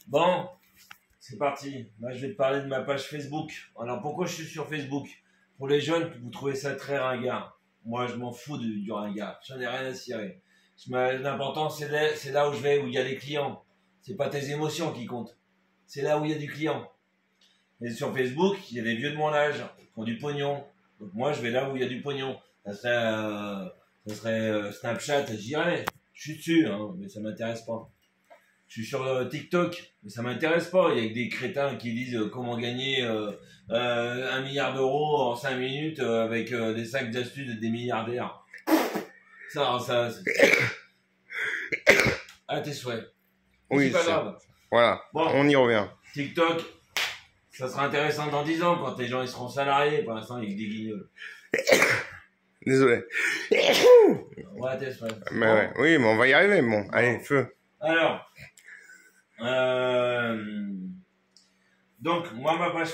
Bon, c'est parti. Là, je vais te parler de ma page Facebook. Alors, pourquoi je suis sur Facebook? Pour les jeunes, vous trouvez ça très ringard. Moi, je m'en fous du ringard. J'en ai rien à cirer. L'important, c'est là où je vais, où il y a les clients. C'est pas tes émotions qui comptent. C'est là où il y a du client. Et sur Facebook, il y a des vieux de mon âge qui ont du pognon. Donc moi, je vais là où il y a du pognon. Ça serait Snapchat, j'irais. Je suis dessus, hein, mais ça m'intéresse pas. Je suis sur TikTok, mais ça m'intéresse pas. Il y a que des crétins qui disent comment gagner 1 milliard d'euros en 5 minutes avec des sacs d'astuces des milliardaires. Ça, à tes souhaits. Oui, C'est pas grave. Voilà, Bon, on y revient. TikTok, ça sera intéressant dans 10 ans quand les gens ils seront salariés. Pour l'instant, il y a que des guignols. Désolé. Ouais, à tes souhaits. Mais ouais, oui, mais on va y arriver. Bon, allez, feu. Alors, donc, moi, ma page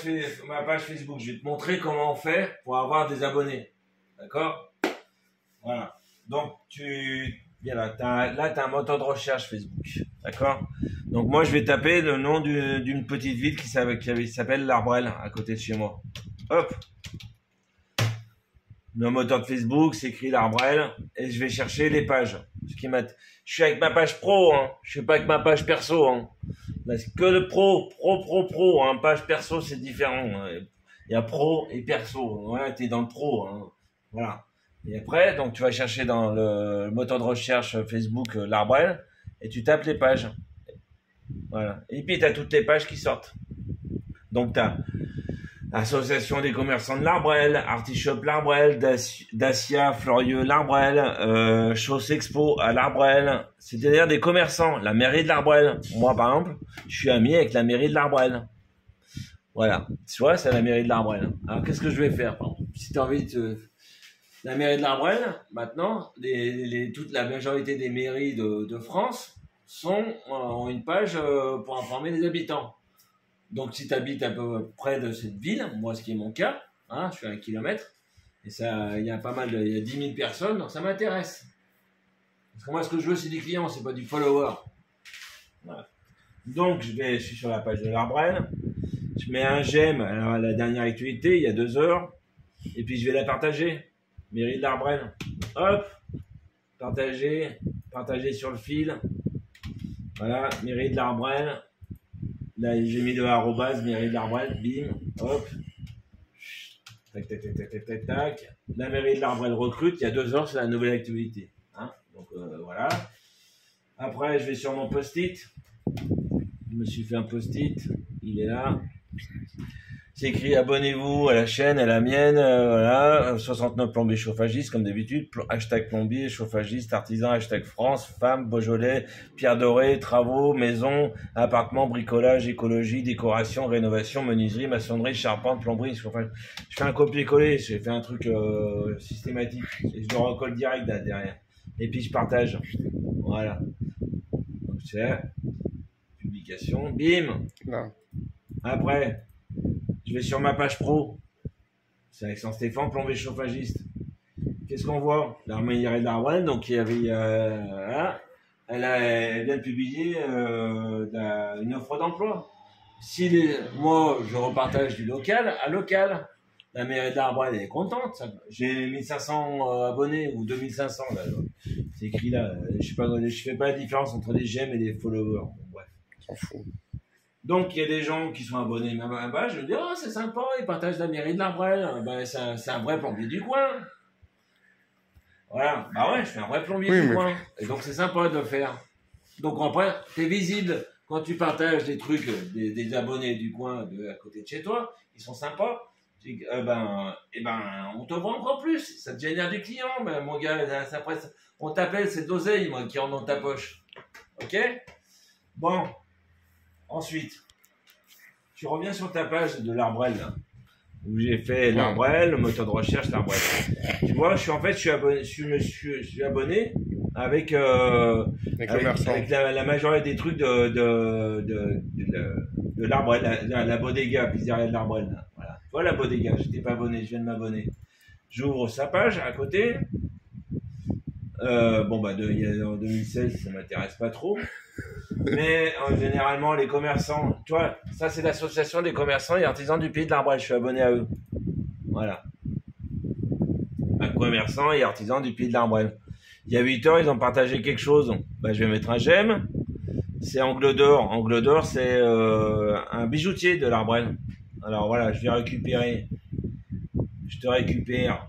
Facebook, je vais te montrer comment on fait pour avoir des abonnés. D'accord? Voilà. Donc, viens là, t'as un moteur de recherche Facebook. D'accord? Donc, moi, je vais taper le nom d'une petite ville qui s'appelle L'Arbrelle, à côté de chez moi. Hop! Le moteur de Facebook, c'est écrit L'Arbrelle, et je vais chercher les pages. Je suis avec ma page pro, hein. Je suis pas avec ma page perso, hein. Là, c'est que le pro, hein. Page perso, c'est différent, hein. Il y a pro et perso. Voilà, t'es dans le pro, hein. Voilà. Et après, donc, tu vas chercher dans le moteur de recherche Facebook L'Arbrelle, et tu tapes les pages. Voilà. Et puis, t'as toutes les pages qui sortent. Donc, t'as Association des commerçants de l'Arbrelle, Artichop l'Arbrelle, Dacia, Florieux l'Arbrelle, Chausse Expo à l'Arbrelle. C'est-à-dire des commerçants. La mairie de l'Arbrelle. Moi, par exemple, je suis ami avec la mairie de l'Arbrelle. Voilà. Tu vois, c'est la mairie de l'Arbrelle. Alors, qu'est-ce que je vais faire? Si tu as envie de... La mairie de l'Arbrelle, maintenant, toute la majorité des mairies de France ont une page pour informer les habitants. Donc, si tu habites un peu près de cette ville, moi, ce qui est mon cas, hein, je suis à 1 kilomètre, et ça, il y a il y a 10 000 personnes, donc ça m'intéresse. Parce que moi, ce que je veux, c'est des clients, c'est pas du follower. Voilà. Donc, je suis sur la page de l'Arbrelle, je mets un j'aime à la dernière actualité, il y a 2 heures, et puis je vais la partager. Mairie de l'Arbrelle. Hop, partager sur le fil. Voilà, mairie de l'Arbrelle. Là, j'ai mis le arrobase, mairie de l'Arbrelle, bim, hop. Tac, tac, tac, tac, tac, tac, tac. La mairie de l'Arbrelle recrute, il y a 2 heures, c'est la nouvelle activité. Hein, donc, voilà. Après, je vais sur mon post-it. Je me suis fait un post-it, il est là. C'est écrit abonnez-vous à la chaîne, à la mienne, voilà, 69 plombiers chauffagistes comme d'habitude, hashtag plombier, chauffagiste, artisan, hashtag France, femme, Beaujolais, pierre dorée, travaux, maison, appartement, bricolage, écologie, décoration, rénovation, menuiserie, maçonnerie, charpente, plomberie, chauffage. Je fais un copier-coller, j'ai fait un truc systématique, et je le recolle direct là, derrière. Et puis je partage, voilà. Donc c'est publication, bim. Non. Après, je vais sur ma page pro. C'est Alexandre Stéphane, plombier chauffagiste. Qu'est-ce qu'on voit? L'armée de l'Arbrelle, donc il y avait... voilà. Elle vient de publier une offre d'emploi. Moi, je repartage du local à local. La mairie de l'Arbrelle, elle est contente. J'ai 1500 abonnés ou 2500. Là. C'est écrit là. Je fais pas la différence entre les j'aime et les followers. Bon, bref. On s'en fout. Donc, il y a des gens qui sont abonnés à ma page, je me dis, oh, c'est sympa, ils partagent la mairie de l'Arbrelle. Ben, c'est un vrai plombier du coin. Voilà. Bah ouais, je suis un vrai plombier du coin. Et donc, c'est sympa de le faire. Donc, après, t'es visible quand tu partages des trucs, des abonnés du coin à côté de chez toi, ils sont sympas. On te vend encore plus. Ça te génère des clients. Ben, mon gars, on t'appelle, c'est de l'oseille, moi, qui rentre dans ta poche. Ok? Bon. Ensuite, tu reviens sur ta page de l'Arbrelle, là, où j'ai fait l'Arbrelle, le moteur de recherche, l'Arbrelle. Tu vois, je suis abonné avec la majorité des trucs de l'Arbrelle, la bodega, pizzeria de l'Arbrelle. Là. Voilà. Tu vois la bodega, j'étais pas abonné, je viens de m'abonner. J'ouvre sa page à côté. En 2016, ça m'intéresse pas trop. Mais généralement, les commerçants, tu vois, ça c'est l'association des commerçants et artisans du Pays de l'Arbrel. Je suis abonné à eux. Voilà. Un commerçant et artisan du Pays de l'Arbrel. Il y a 8 heures, ils ont partagé quelque chose. Bah, je vais mettre un j'aime. C'est Angle d'Or. Angle d'Or, c'est un bijoutier de l'Arbrel. Alors voilà, je vais récupérer. Je te récupère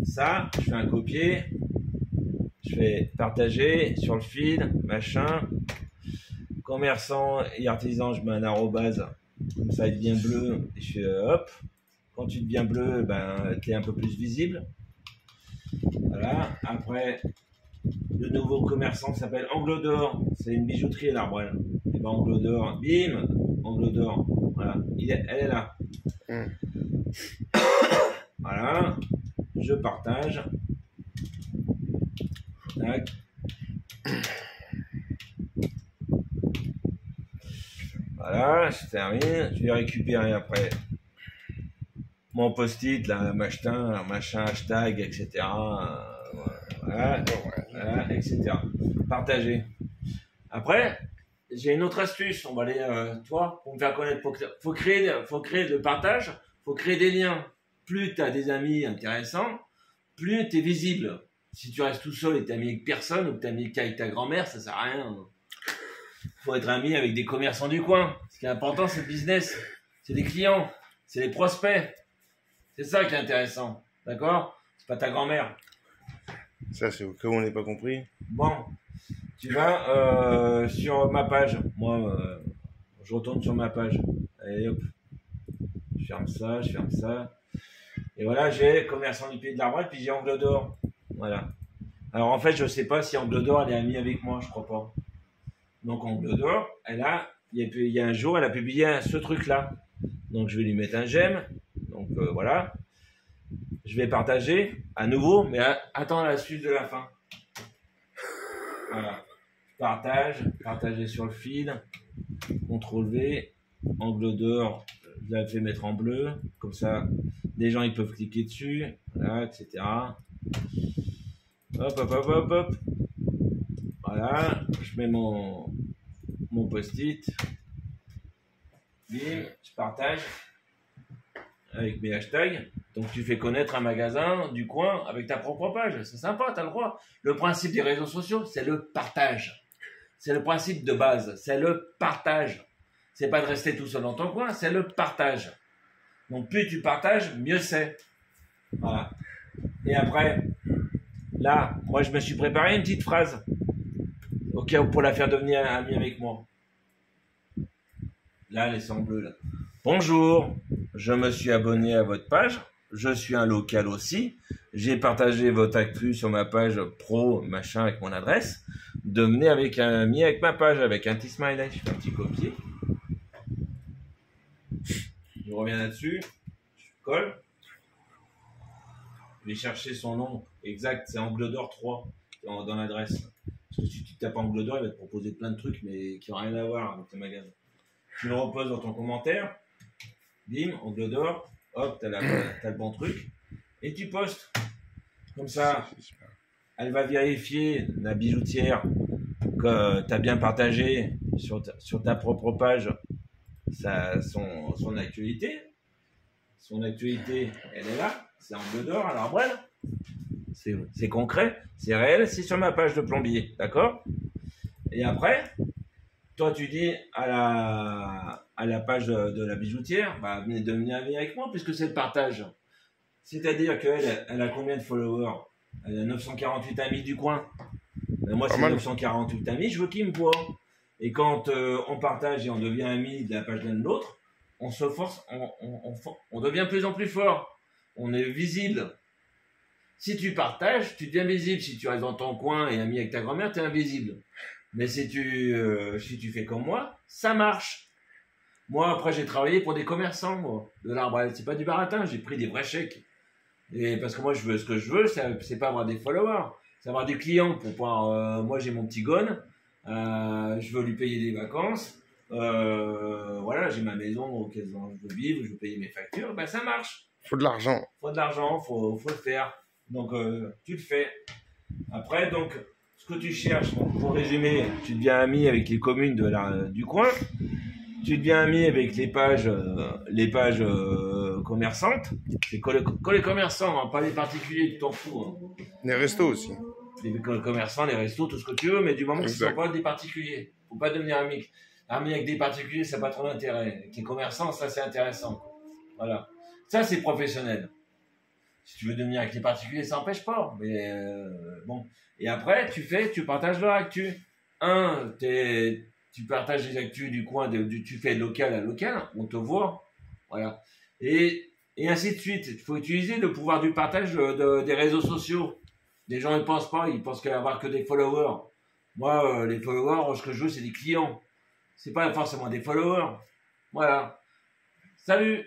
ça. Je fais un copier. Je fais partager sur le fil, machin. Commerçant et artisan, je mets un arrobase. Comme ça, il devient bleu. Et je fais hop. Quand tu deviens bleu, ben, tu es un peu plus visible. Voilà. Après, le nouveau commerçant qui s'appelle Angle d'Or. C'est une bijouterie à l'Arbrel. Et ben, Angle d'Or, bim, Angle d'Or. Voilà. Elle est là. Voilà. Je partage. Tac. Voilà, je termine. Je vais récupérer après mon post-it, là, machin, hashtag, etc. Voilà, voilà, etc. Partager. Après, j'ai une autre astuce. On va aller, toi, pour me faire connaître, faut créer le partage, faut créer des liens. Plus tu as des amis intéressants, plus tu es visible. Si tu restes tout seul et tu es ami avec personne, ou que tu es ami qu'avec ta grand-mère, ça sert à rien. Faut être ami avec des commerçants du coin. Ce qui est important, c'est le business. C'est les clients. C'est les prospects. C'est ça qui est intéressant. D'accord? C'est pas ta grand-mère. Ça, c'est au cas où on n'est pas compris. Bon. Tu vas sur ma page. Moi, je retourne sur ma page. Allez, hop. Je ferme ça, je ferme ça. Et voilà, j'ai commerçant du Pays de l'Arbrel, puis j'ai Angle d'Or. Voilà. Alors en fait, je sais pas si Angle d'Or, elle est amie avec moi, je crois pas. Donc Angle d'Or, il y a un jour, elle a publié ce truc-là. Donc je vais lui mettre un j'aime. Donc voilà. Je vais partager à nouveau, mais attends la suite de la fin. Voilà. Partager sur le fil. CTRL V, Angle d'Or, je la fais mettre en bleu. Comme ça, les gens ils peuvent cliquer dessus. Voilà, etc. Hop, hop, hop, hop, hop. Voilà. Je mets mon post-it. Bim, je partage avec mes hashtags. Donc tu fais connaître un magasin du coin avec ta propre page. C'est sympa, tu as le droit. Le principe des réseaux sociaux, c'est le partage. C'est le principe de base, c'est le partage. C'est pas de rester tout seul dans ton coin, c'est le partage. Donc plus tu partages, mieux c'est. Voilà. Et après, là, moi je me suis préparé une petite phrase. Ok, pour la faire devenir amie avec moi. Là, elle est en bleu là. Bonjour, je me suis abonné à votre page. Je suis un local aussi. J'ai partagé votre actu sur ma page pro, machin, avec mon adresse. Devenez avec un ami avec ma page, avec un petit smiley. Je fais un petit copier. Je reviens là-dessus. Je colle. Je vais chercher son nom exact. C'est Angle d'Or 3 dans l'adresse. Parce que si tu tapes Angle d'Or, il va te proposer plein de trucs, mais qui n'ont rien à voir avec tes magasins. Tu le reposes dans ton commentaire. Bim, Angle d'Or. Hop, t'as le bon truc. Et tu postes. Comme ça, elle va vérifier, la bijoutière, que tu as bien partagé sur ta propre page son actualité. Son actualité, elle est là. C'est Angle d'Or à l'Arbrel. C'est concret, c'est réel, c'est sur ma page de plombier. D'accord? Et après, toi, tu dis à la page de la bijoutière, bah, venez devenir ami avec moi, puisque c'est le partage. C'est-à-dire qu'elle a combien de followers? Elle a 948 amis du coin. Moi, c'est 948 amis, je veux qu'ils me voient. Et quand on partage et on devient amis de la page l'un de l'autre, on se force, on devient de plus en plus fort. On est visible. Si tu partages, tu deviens visible. Si tu restes dans ton coin et ami avec ta grand-mère, tu es invisible. Mais si tu fais comme moi, ça marche. Moi, après, j'ai travaillé pour des commerçants, moi, de l'Arbrel. C'est pas du baratin, j'ai pris des vrais chèques. Et parce que moi, ce que je veux, c'est pas avoir des followers, c'est avoir des clients pour pouvoir. Moi, j'ai mon petit gone, je veux lui payer des vacances. Voilà, j'ai ma maison auquel je veux vivre, je veux payer mes factures. Ben, ça marche. Faut de l'argent. Faut de l'argent, faut le faire. Donc, tu le fais. Après, donc, ce ce que tu cherches, donc, pour résumer, tu deviens ami avec les communes du coin, tu deviens ami avec les pages commerçantes, c'est que les commerçants, hein, pas les particuliers, tu t'en fous. Hein. Les restos aussi. Les commerçants, les restos, tout ce que tu veux, mais du moment que ce ne sont Exact. pas des particuliers, faut pas devenir ami. Ami avec des particuliers, ça n'a pas trop d'intérêt. Avec les commerçants, ça c'est intéressant. Voilà. Ça c'est professionnel. Si tu veux devenir avec les particuliers, ça n'empêche pas. Mais bon. Et après, tu partages leur actu. Tu partages les actus du coin, tu fais local à local, on te voit. Voilà. Et ainsi de suite. Il faut utiliser le pouvoir du partage des réseaux sociaux. Les gens ne pensent pas, ils pensent qu'il va y avoir que des followers. Moi, les followers, ce que je veux, c'est des clients. C'est pas forcément des followers. Voilà. Salut!